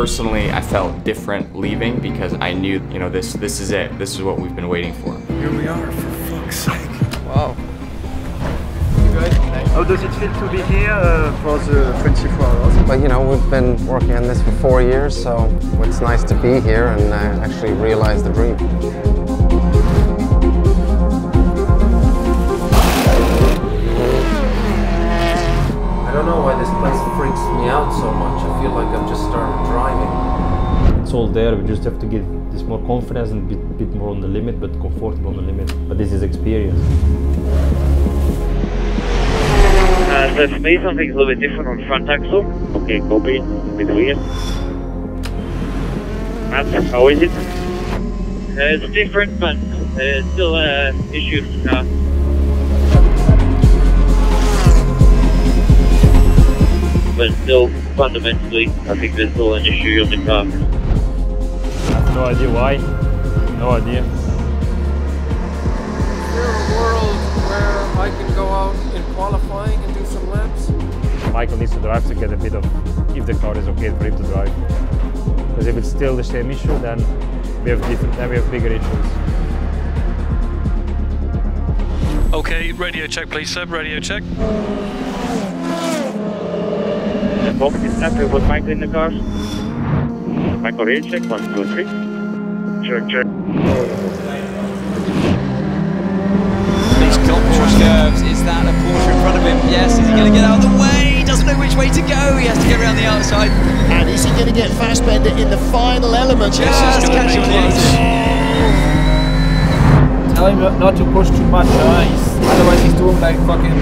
personally, I felt different leaving because I knew, you know, this is it. This is what we've been waiting for. Here we are, for fuck's sake. Wow. How does it feel to be here for the 24 hours? But you know, we've been working on this for 4 years, so it's nice to be here and actually realize the dream. I don't know why this place freaks me out so much. I feel like I've just started driving. It's all there, we just have to get this more confidence and be a bit more on the limit, but comfortable on the limit. But this is experience. So for me, something's a little bit different on the front axle. Okay, copy. With the wheel. Matt, how is it? It's different, but still an issue with the car. But still, fundamentally, I think there's still an issue on the car. I have no idea why. No idea. Is there a world where I can go out in qualifying and do some laps? Michael needs to drive to get a bit of, if the car is okay for him to drive. Because if it's still the same issue, then we have bigger issues. Okay, radio check please, Seb, radio check. Focus is happy with Michael in the cars. Michael, radio check, 1, 2, 3. Check. He's got Porsche curves. Is that a Porsche in front of him? Yes. Is he going to get out of the way? He doesn't know which way to go. He has to get around the outside. And is he going to get Fassbender in the final element? Just catch him on the exit. Tell him not to push too much, otherwise he's doing like fucking...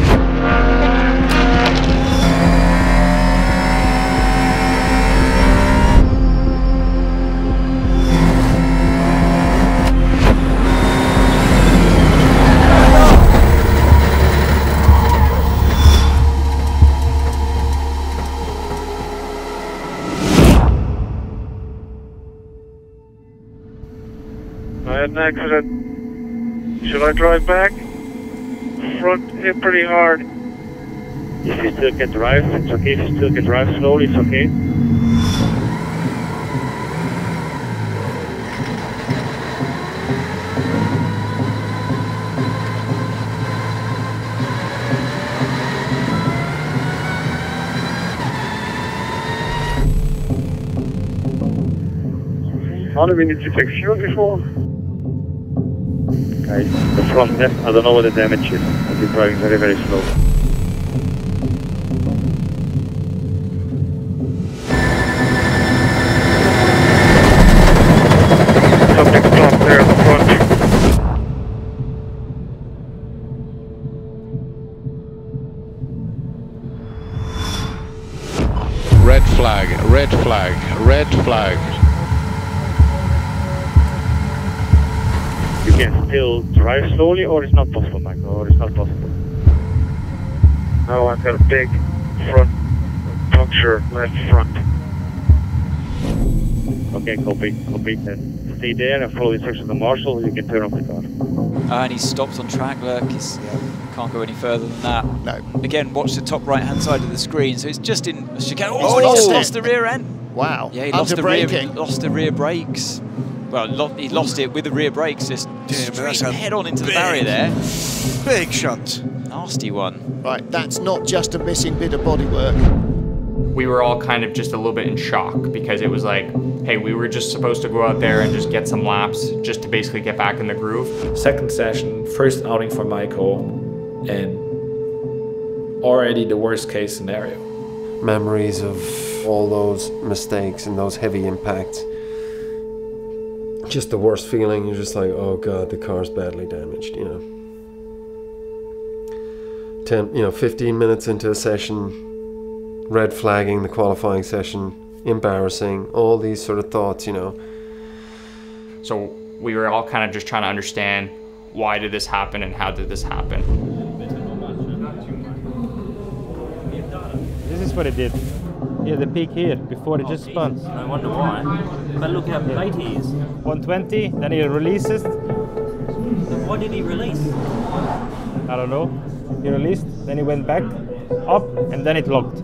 I had an accident. Should I drive back? Front hit pretty hard. If you still can drive, it's okay. If you still can drive slowly, it's okay. How do we need to check fuel before? Okay, the front left, I don't know what the damage is. I've been driving very, very slow. Something stopped there at the front. Red flag, red flag, red flag. You can still drive slowly, or it's not possible, Michael, or it's not possible. Now I've got a big front puncture, left front. Okay, copy. Then stay there and follow the instructions of the marshal, you can turn off the car. And he's stopped on track, look, can't go any further than that. No. Again, watch the top right-hand side of the screen, so it's just in a chicane. He's Oh, he lost just it. lost the rear end. Wow. Yeah, he Lost the rear brakes. Well, he lost it with the rear brakes, just straight head-on into the barrier there. Big shunt. Nasty one. Right, that's not just a missing bit of bodywork. We were all kind of just a little bit in shock because it was like, hey, we were just supposed to go out there and just get some laps just to basically get back in the groove. Second session, first outing for Michael, and already the worst case scenario. Memories of all those mistakes and those heavy impacts. Just the worst feeling. You're just like, oh God, the car's badly damaged, you know. 15 minutes into a session, red flagging the qualifying session, embarrassing, all these sort of thoughts, you know. So we were all kind of just trying to understand, why did this happen and how did this happen? This is what it did. Yeah, the peak here, before it just spun. I wonder why. But look how late he is. 120, then he releases. Why did he release? I don't know. He released, then he went back, up, and then it locked.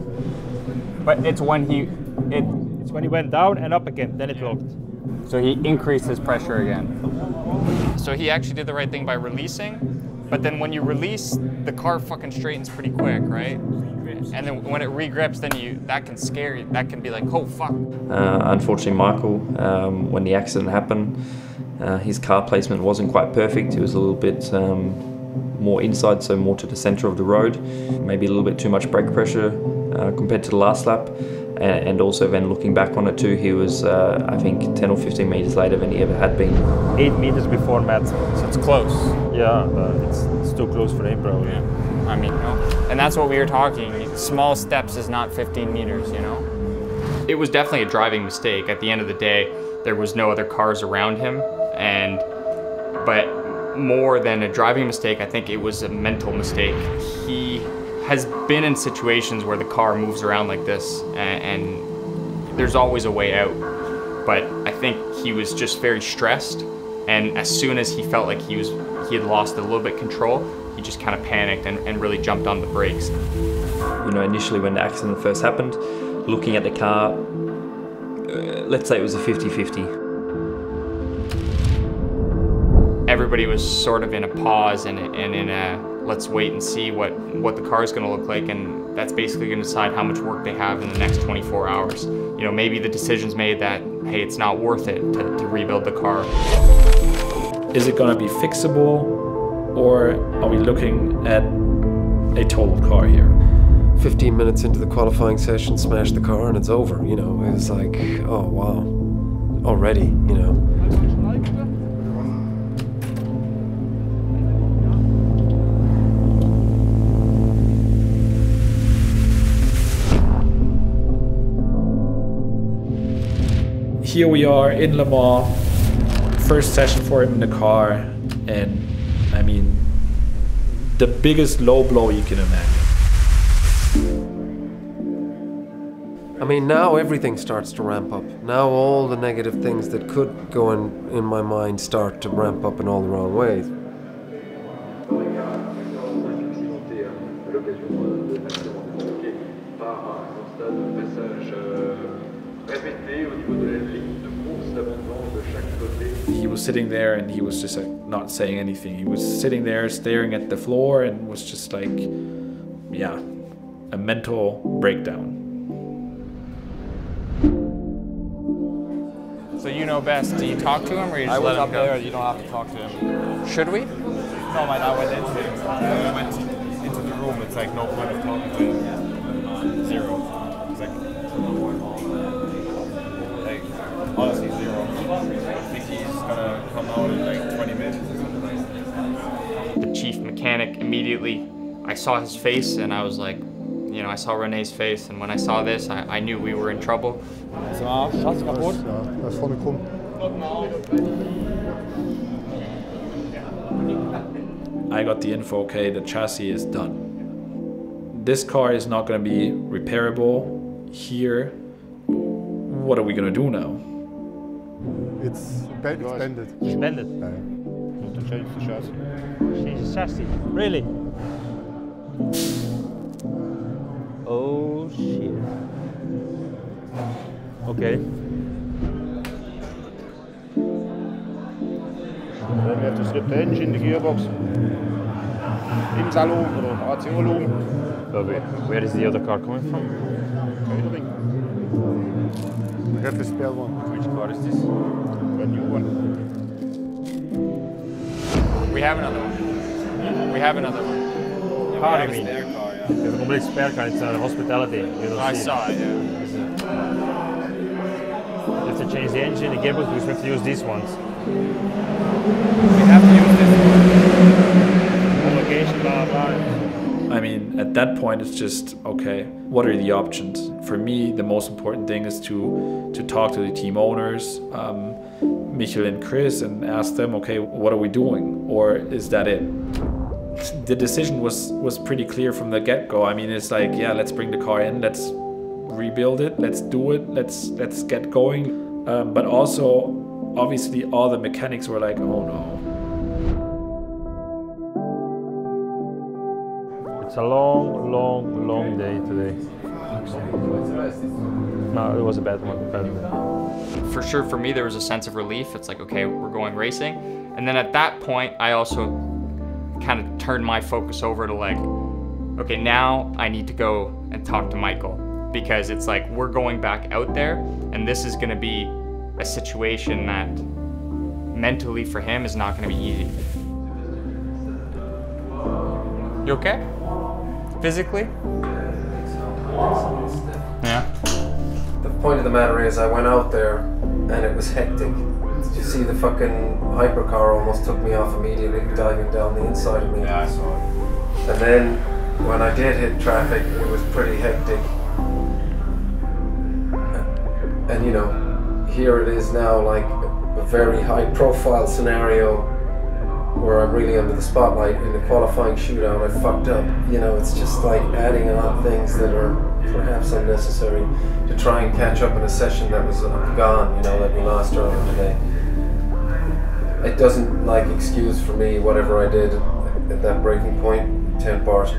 But it's when It's when he went down and up again, then it locked. So he increased his pressure again. So he actually did the right thing by releasing, but then when you release, the car fucking straightens pretty quick, right? And then when it regrips, then that can scare you. That can be like, oh fuck. Unfortunately, Michael, when the accident happened, his car placement wasn't quite perfect. It was a little bit more inside, so more to the center of the road. Maybe a little bit too much brake pressure compared to the last lap. And also then looking back on it too, he was, I think, 10 or 15 meters later than he ever had been. 8 meters before Matt. So it's close. Yeah, but it's too close for him, probably. Yeah. I mean, you know, and that's what we were talking. Small steps is not 15 meters, you know? It was definitely a driving mistake. At the end of the day, there was no other cars around him, but more than a driving mistake, I think it was a mental mistake. He has been in situations where the car moves around like this and there's always a way out. But I think he was just very stressed, and as soon as he felt like he had lost a little bit control, he just kind of panicked and really jumped on the brakes. You know, initially when the accident first happened, looking at the car, let's say it was a 50-50. Everybody was sort of in a pause and in a let's wait and see what the car is going to look like, and that's basically going to decide how much work they have in the next 24 hours. You know, maybe the decision's made that, hey, it's not worth it to rebuild the car. Is it going to be fixable, or are we looking at a totaled car here? 15 minutes into the qualifying session, smash the car and it's over, you know. It was like, oh wow, already, you know. Here we are in Le Mans, first session for him in the car, and I mean, the biggest low blow you can imagine. I mean, now everything starts to ramp up. Now all the negative things that could go in my mind start to ramp up in all the wrong ways. He was sitting there and he was just like not saying anything. He was sitting there staring at the floor and was just like, yeah, a mental breakdown. So you know best. Do you talk to him or you just I let was him up go? there. You don't have to talk to him. Should we? No, man. I went into him. I went into the room. It's like no point of talking to him. Zero. It's like honestly zero. I think he's gonna come out in like 20 minutes or something like that. The chief mechanic immediately, I saw his face and I was like, you know, I saw René's face, and when I saw this, I knew we were in trouble. I got the info, okay, the chassis is done. This car is not going to be repairable here. What are we going to do now? It's bended. It's bended? To change the chassis. Change the chassis? Really? Oh shit. Okay. Then we have to slip the engine, the gearbox. Im Salon or AC-Volume. Where is the other car coming from? I have the spare one. Which car is this? A new one. We have another one. We have another one. Car, I mean. There's a complete spare car, it's a hospitality. You don't I see saw it, yeah. You have to change the engine, the gearbox, because we have to use these ones. We have to use this one. Homologation, blah, blah. I mean, at that point, it's just, okay, what are the options? For me, the most important thing is to talk to the team owners, Michael and Chris, and ask them, okay, what are we doing? Or is that it? The decision was pretty clear from the get-go. I mean, it's like, yeah, let's bring the car in, let's rebuild it, let's do it, let's get going. But also, obviously, all the mechanics were like, oh no. It's a long, long, long day today. No, it was a bad one. For sure, for me, there was a sense of relief. It's like, okay, we're going racing. And then at that point, I also kind of turned my focus over to like, okay, now I need to go and talk to Michael, because it's like, we're going back out there, and this is gonna be a situation that mentally for him is not gonna be easy. You okay? Physically? Yeah. The point of the matter is, I went out there and it was hectic. Did you see the fucking hypercar almost took me off immediately, diving down the inside of me? Yeah, I saw it. And then when I did hit traffic, it was pretty hectic. And you know, here it is now, like a very high profile scenario where I'm really under the spotlight. In the qualifying shootout, I fucked up. You know, it's just like adding on things that are perhaps unnecessary to try and catch up in a session that was gone, you know, that we lost earlier today. It doesn't like excuse for me whatever I did at that breaking point. 10 bars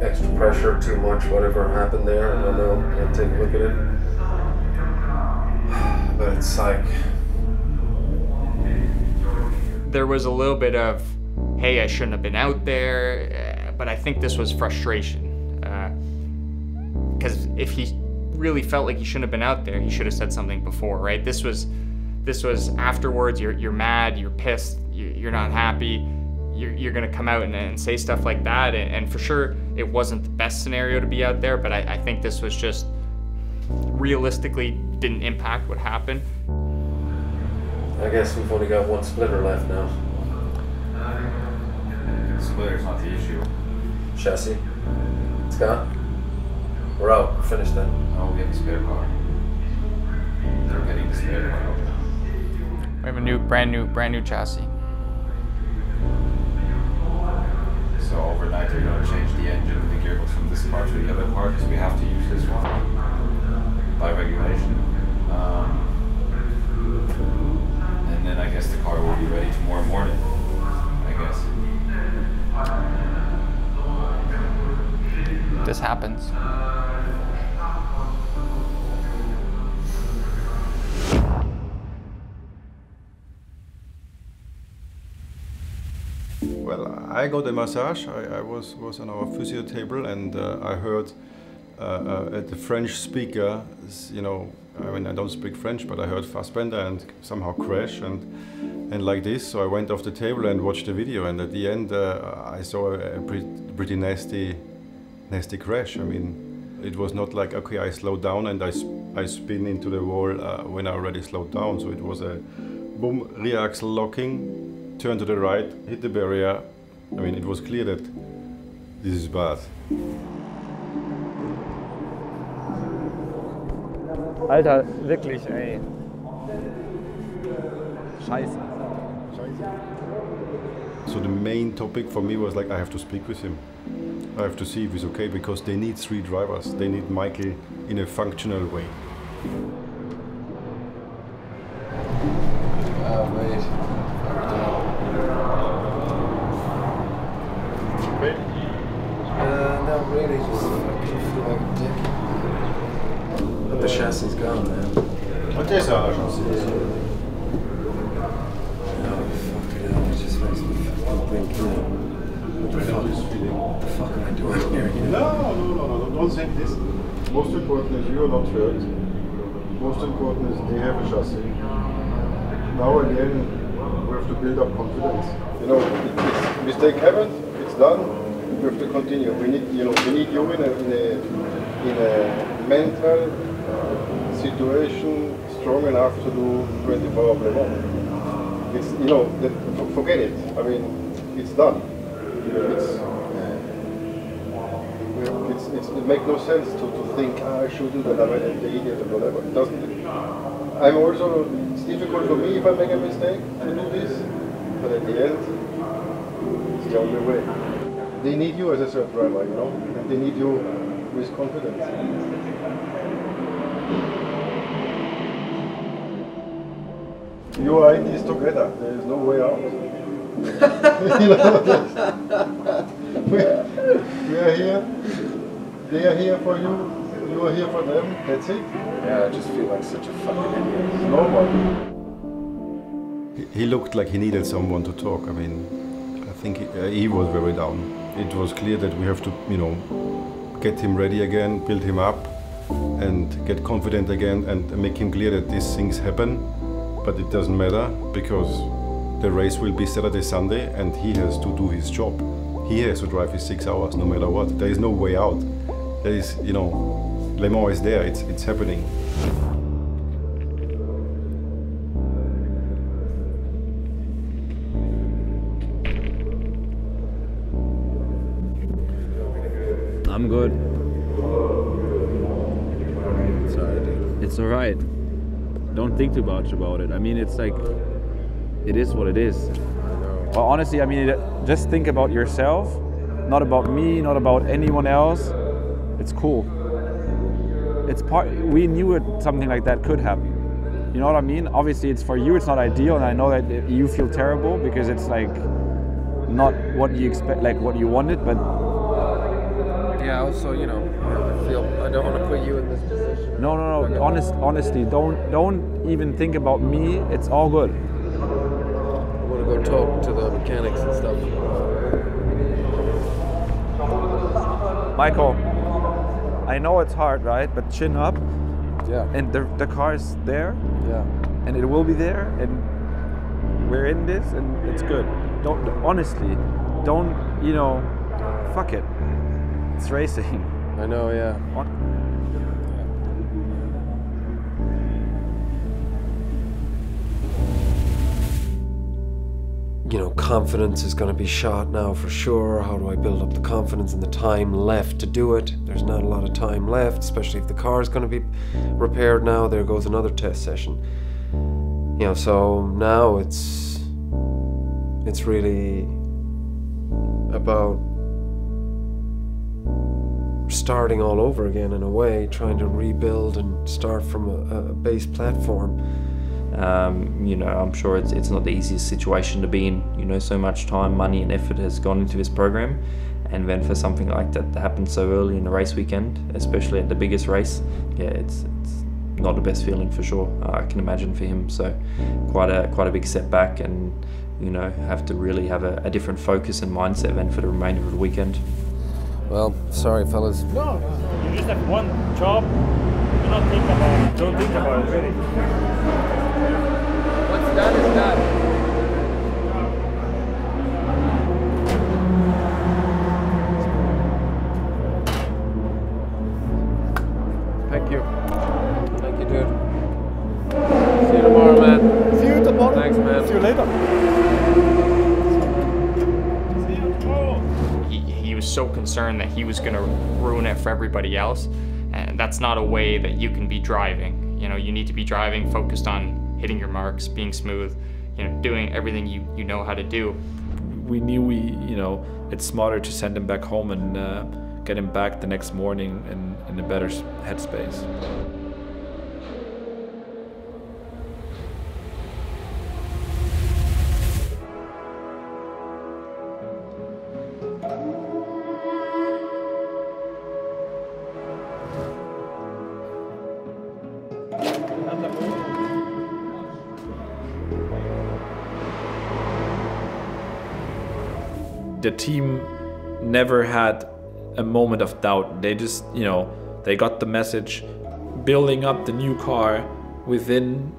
extra pressure, too much, whatever happened there, I don't know, I'll take a look at it. But it's like, there was a little bit of, hey, I shouldn't have been out there, but I think this was frustration. Because if he really felt like he shouldn't have been out there, he should have said something before, right? This was afterwards, you're mad, you're pissed, you're not happy, you're gonna come out and say stuff like that, and for sure, it wasn't the best scenario to be out there, but I think this was just, realistically, didn't impact what happened. I guess we've only got one splitter left now. Splitter's not the issue. Chassis. It's gone. We're out. We're finished then. Oh, we have a spare car. They're getting the spare car out now. We have a brand new chassis. So overnight they're going to change the engine and the gearbox from this part to the other part, because we have to use this one by regulation. And then I guess the car will be ready tomorrow morning, I guess. This happens. Well, I got a massage. I was on our physio table, and I heard the French speaker, you know, I mean, I don't speak French, but I heard Fassbender and somehow crash and like this. So I went off the table and watched the video, and at the end I saw a pretty nasty crash. I mean, it was not like, okay, I slowed down and I spin into the wall when I already slowed down. So it was a boom, rear axle locking, turn to the right, hit the barrier. I mean, it was clear that this is bad. Alter, wirklich, ey. Scheiße. So the main topic for me was like, I have to speak with him. I have to see if he's okay, because they need 3 drivers. They need Michael in a functional way. Wait. No, really, just feel like a dick. But the chassis is gone, man. What is our chassis? No, fuck it up. It just makes me fucking think, you know. What the fuck am I doing here? You know? No, don't think this. Most important is you are not hurt. Most important is they have a chassis. Now again, we have to build up confidence. You know, mistake happened, it's done. We have to continue. We need you in a mental situation strong enough to do 24 hours Le Mans. It's, you know, forget it. I mean, it's done. It makes no sense to think, I shouldn't, and I'm an idiot or whatever. It doesn't. I'm also, it's difficult for me if I make a mistake to do this, but at the end, it's the only way. They need you as a third driver, you know, and they need you with confidence. You are in this together. There is no way out. You know, we are here. They are here for you. You were here for them, that's it? Yeah, I just feel like such a fucking idiot. Nobody. He looked like he needed someone to talk. I mean, I think he was very down. It was clear that we have to, you know, get him ready again, build him up, and get confident again, and make him clear that these things happen, but it doesn't matter because the race will be Saturday, Sunday, and he has to do his job. He has to drive his 6 hours no matter what. There is no way out. There is, you know, Le Mans is there, it's happening. I'm good. Sorry, dude. It's alright. Don't think too much about it. I mean, it's like, it is what it is. Well, honestly, I mean, just think about yourself, not about me, not about anyone else. It's cool. It's we knew something like that could happen. You know what I mean? Obviously, it's for you, it's not ideal, and I know that you feel terrible because it's like not what you expect, like what you wanted, but yeah, also, you know, I don't want to put you in this position. No. Honestly, don't even think about me. It's all good. I want to go talk to the mechanics and stuff. Michael, I know it's hard, right? But chin up. Yeah. And the car is there. Yeah. And it will be there. And we're in this, and it's good. Honestly, you know, fuck it. It's racing. I know, yeah. You know, confidence is going to be shot now for sure. How do I build up the confidence and the time left to do it? There's not a lot of time left, especially if the car is going to be repaired now. There goes another test session. You know, so now it's really about starting all over again in a way, trying to rebuild and start from a base platform. You know, I'm sure it's not the easiest situation to be in. You know, so much time, money and effort has gone into this program, and then for something like that to happen so early in the race weekend, especially at the biggest race, yeah, it's not the best feeling for sure. I can imagine for him, so quite a big setback, and you know, have to really have a different focus and mindset then for the remainder of the weekend. Well, sorry fellas. No, you just have one job. Don't think about it really. What's done is done. Thank you. Thank you, dude. See you tomorrow, man. See you tomorrow. Thanks, man. See you later. He was so concerned that he was going to ruin it for everybody else, and that's not a way that you can be driving. You know, you need to be driving focused on hitting your marks, being smooth, you know, doing everything you know how to do. We knew you know, it's smarter to send him back home and get him back the next morning in a better headspace. The team never had a moment of doubt. They just, you know, they got the message, building up the new car within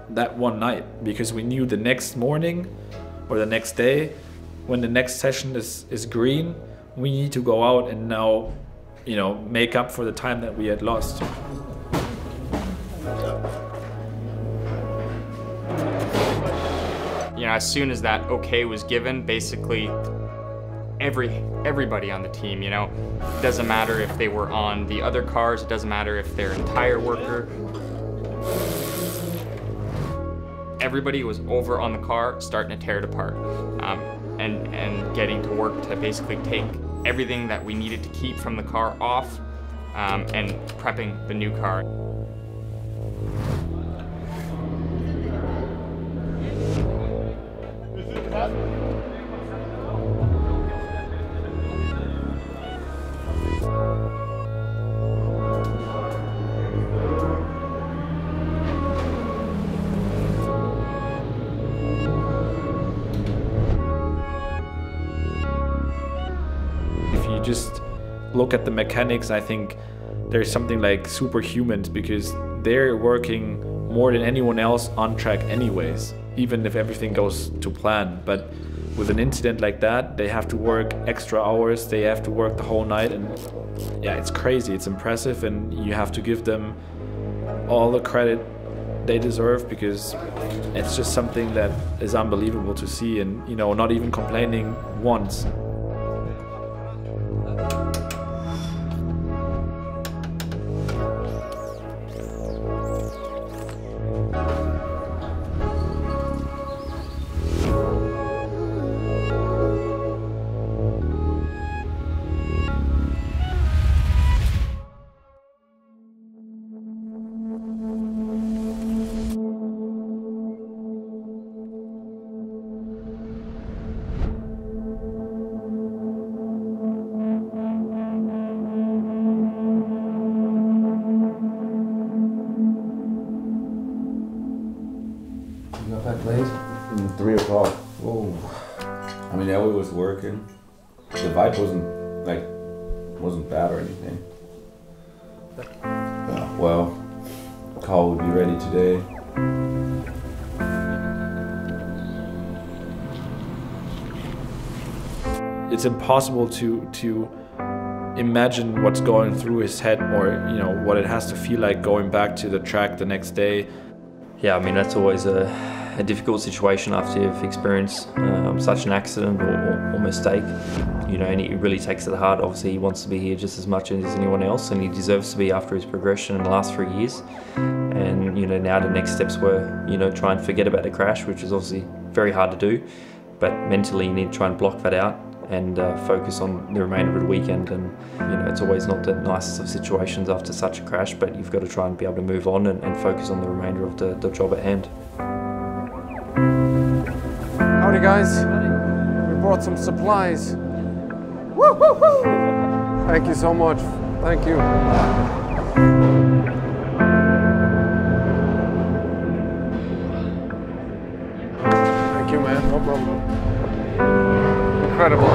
that one night, because we knew the next morning or the next day, when the next session is green, we need to go out and now, you know, make up for the time that we had lost. You know, as soon as that okay was given, basically everybody on the team, you know, it doesn't matter if they were on the other cars, it doesn't matter if they're a tire worker. Everybody was over on the car, starting to tear it apart, and getting to work to basically take everything that we needed to keep from the car off, and prepping the new car. look at the mechanics, I think there's something like superhumans, because they're working more than anyone else on track anyways, even if everything goes to plan. But with an incident like that, they have to work extra hours, they have to work the whole night, and yeah, it's crazy, it's impressive, and you have to give them all the credit they deserve, because it's just something that is unbelievable to see, and, you know, not even complaining once. Back late? 3 o'clock. Whoa. I mean, Ellie was working. The vibe wasn't bad or anything. Well, car will be ready today. It's impossible to imagine what's going through his head, or, you know, what it has to feel like going back to the track the next day. Yeah, I mean, that's always a difficult situation after you've experienced such an accident or mistake. You know, and he really takes it to heart. Obviously, he wants to be here just as much as anyone else, and he deserves to be after his progression in the last 3 years. And, you know, now the next steps were, you know, try and forget about the crash, which is obviously very hard to do. But mentally, you need to try and block that out and focus on the remainder of the weekend. And, you know, it's always not the nicest of situations after such a crash, but you've got to try and be able to move on and focus on the remainder of the job at hand. Howdy guys, we brought some supplies. Woo, woo, woo. Thank you so much, thank you. Thank you, man, no problem. Incredible.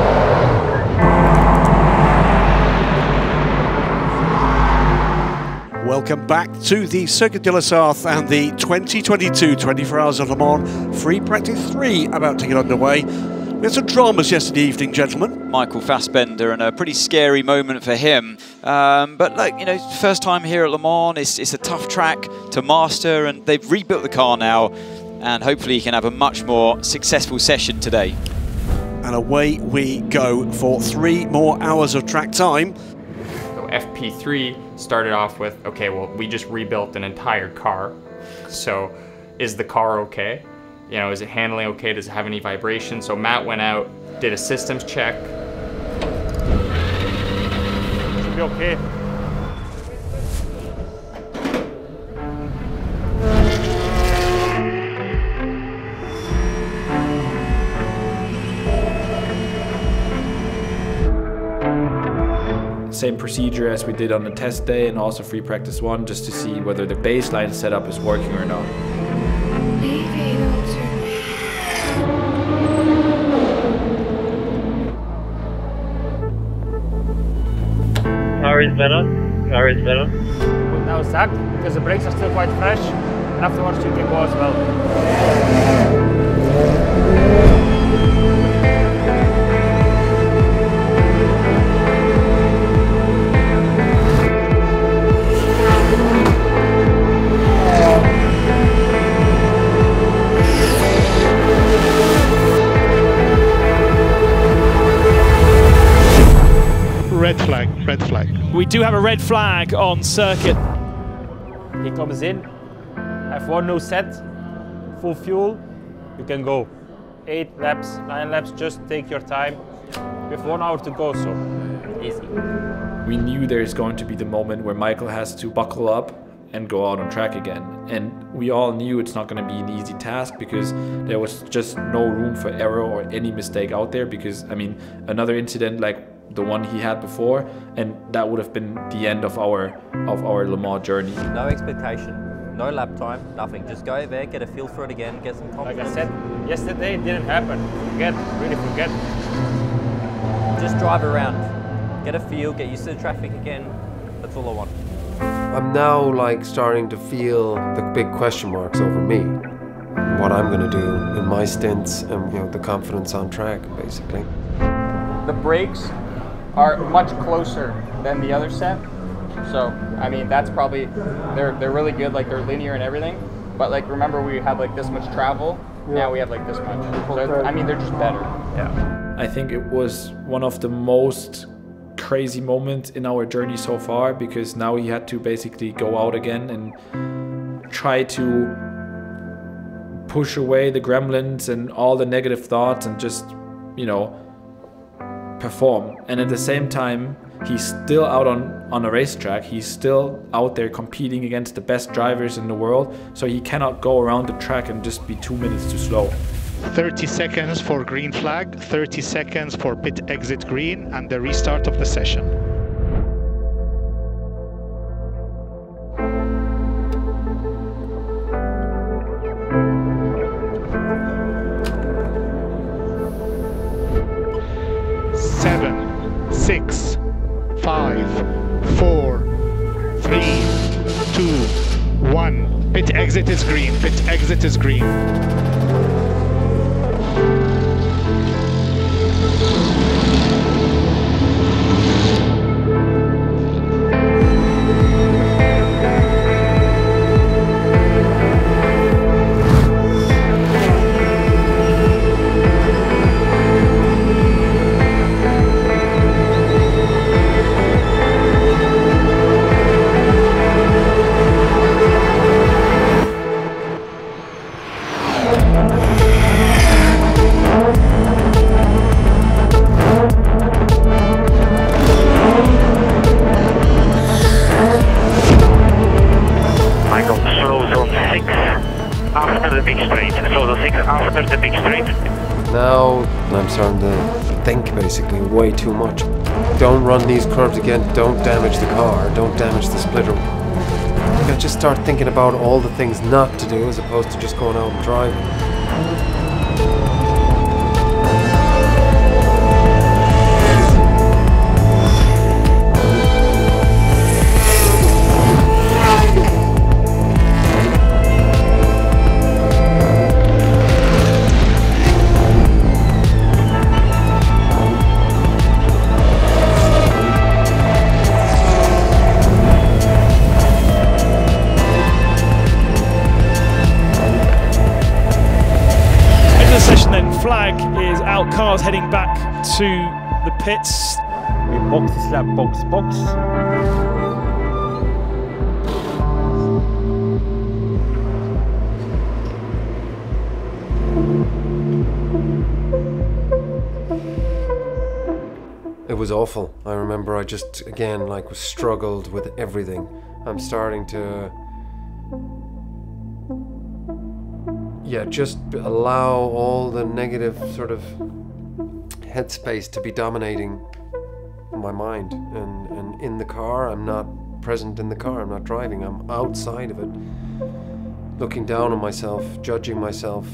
Welcome back to the Circuit de la Sarthe and the 2022 24 Hours of Le Mans Free Practice 3 about to get underway. We had some dramas yesterday evening, gentlemen. Michael Fassbender, and a pretty scary moment for him. But look, you know, first time here at Le Mans, it's a tough track to master, and they've rebuilt the car now, and hopefully he can have a much more successful session today. And away we go for 3 more hours of track time. So FP3 started off with, okay, well, we just rebuilt an entire car. So is the car okay? You know, is it handling okay? Does it have any vibration? So Matt went out, did a systems check. Should be okay. Same procedure as we did on the test day and also free practice 1, just to see whether the baseline setup is working or not. Car is better. Car is better. But now stacked because the brakes are still quite fresh, and afterwards you can go as well. Red flag, red flag. We do have a red flag on circuit. He comes in, F1 no set, full fuel, you can go. 8 laps, 9 laps, just take your time. We have 1 hour to go, so easy. We knew there's going to be the moment where Michael has to buckle up and go out on track again. And we all knew it's not going to be an easy task, because there was just no room for error or any mistake out there, because, I mean, another incident like the one he had before, and that would have been the end of our Le Mans journey. No expectation, no lap time, nothing. Just go there, get a feel for it again, get some confidence. Like I said, yesterday it didn't happen. Forget, really forget. Just drive around. get a feel, get used to the traffic again. That's all I want. I'm now like starting to feel the big question marks over me. What I'm going to do in my stints and, you know, the confidence on track, basically. The brakes are much closer than the other set. So, I mean, that's probably, they're really good, like they're linear and everything. But like, remember we had like this much travel, now we have like this much. So, I mean, they're just better. Yeah. I think it was one of the most crazy moments in our journey so far, because now he had to basically go out again and try to push away the gremlins and all the negative thoughts and just, you know, perform. And at the same time, he's still out on a racetrack. He's still out there competing against the best drivers in the world. So he cannot go around the track and just be 2 minutes too slow. 30 seconds for green flag, 30 seconds for pit exit green, and the restart of the session. Seven, 6, 5, 4, 3, 2, 1. Pit exit is green. Pit exit is green. Now I'm starting to think basically way too much. Don't run these curves again, don't damage the car, don't damage the splitter. I gotta just start thinking about all the things not to do as opposed to just going out and driving. Flag is out, cars heading back to the pits. Box slap, box, box. It was awful. I remember I just, again, like struggled with everything. I'm starting to just allow all the negative sort of headspace to be dominating my mind. And in the car, I'm not present in the car, I'm not driving, I'm outside of it, looking down on myself, judging myself,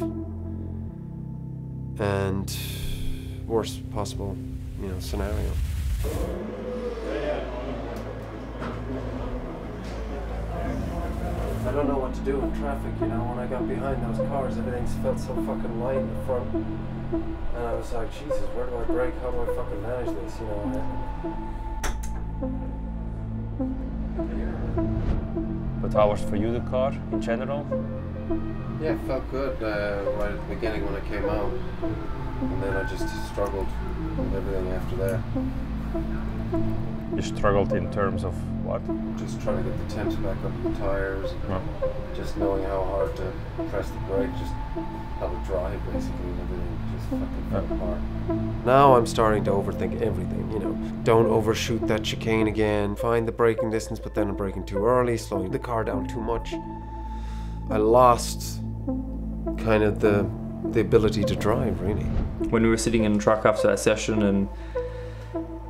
and worst possible, scenario. I don't know what to do in traffic, when I got behind those cars, everything felt so fucking light in the front. And I was like, Jesus, where do I brake? How do I fucking manage this, But how was for you the car in general? Yeah, it felt good right at the beginning when I came out. And then I just struggled with everything after that. You struggled in terms of what? Just trying to get the temps back up the tires, just knowing how hard to press the brake, just how to drive basically, and everything just fucking fell apart. Now I'm starting to overthink everything, Don't overshoot that chicane again, find the braking distance, but then I'm braking too early, slowing the car down too much. I lost kind of the ability to drive, really. When we were sitting in the truck after that session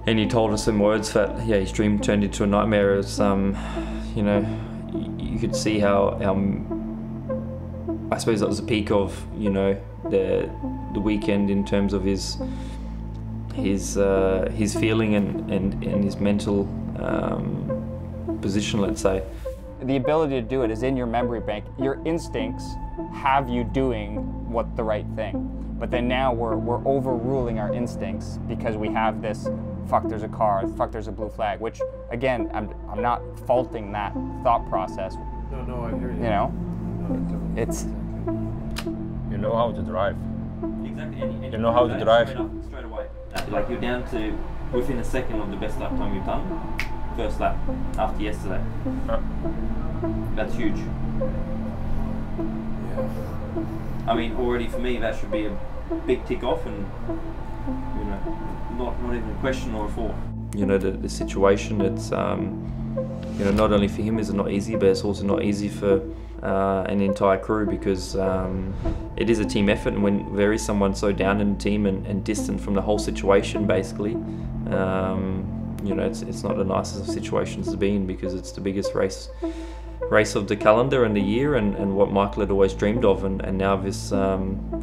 and he told us some words that, his dream turned into a nightmare. It was, you could see how, I suppose that was the peak of, the weekend in terms of his his feeling and his mental position, let's say. The ability to do it is in your memory bank. Your instincts have you doing what the right thing. But then now we're overruling our instincts because we have this, fuck, there's a car, fuck, there's a blue flag, which, again, I'm not faulting that thought process. No, I hear you. You know? It's... You know how to drive. Exactly. And you know how to drive. Straight away. Like you're down to within a second of the best lap time you've done. First lap after yesterday. That's huge. Yeah. I mean, already for me, that should be a big tick off, and you know, not even a question or a thought. You know, the situation, it's you know, not only for him is it not easy, but it's also not easy for an entire crew, because it is a team effort, and when there is someone so down in the team and distant from the whole situation, basically, you know, it's not the nicest of situations to be in, because it's the biggest race of the calendar and the year, and what Michael had always dreamed of, and now this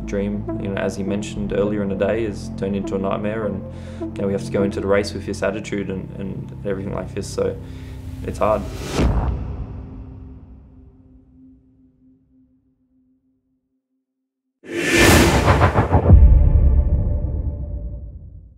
dream, you know, as he mentioned earlier in the day, is turned into a nightmare, and you know, we have to go into the race with this attitude and everything like this, so it's hard.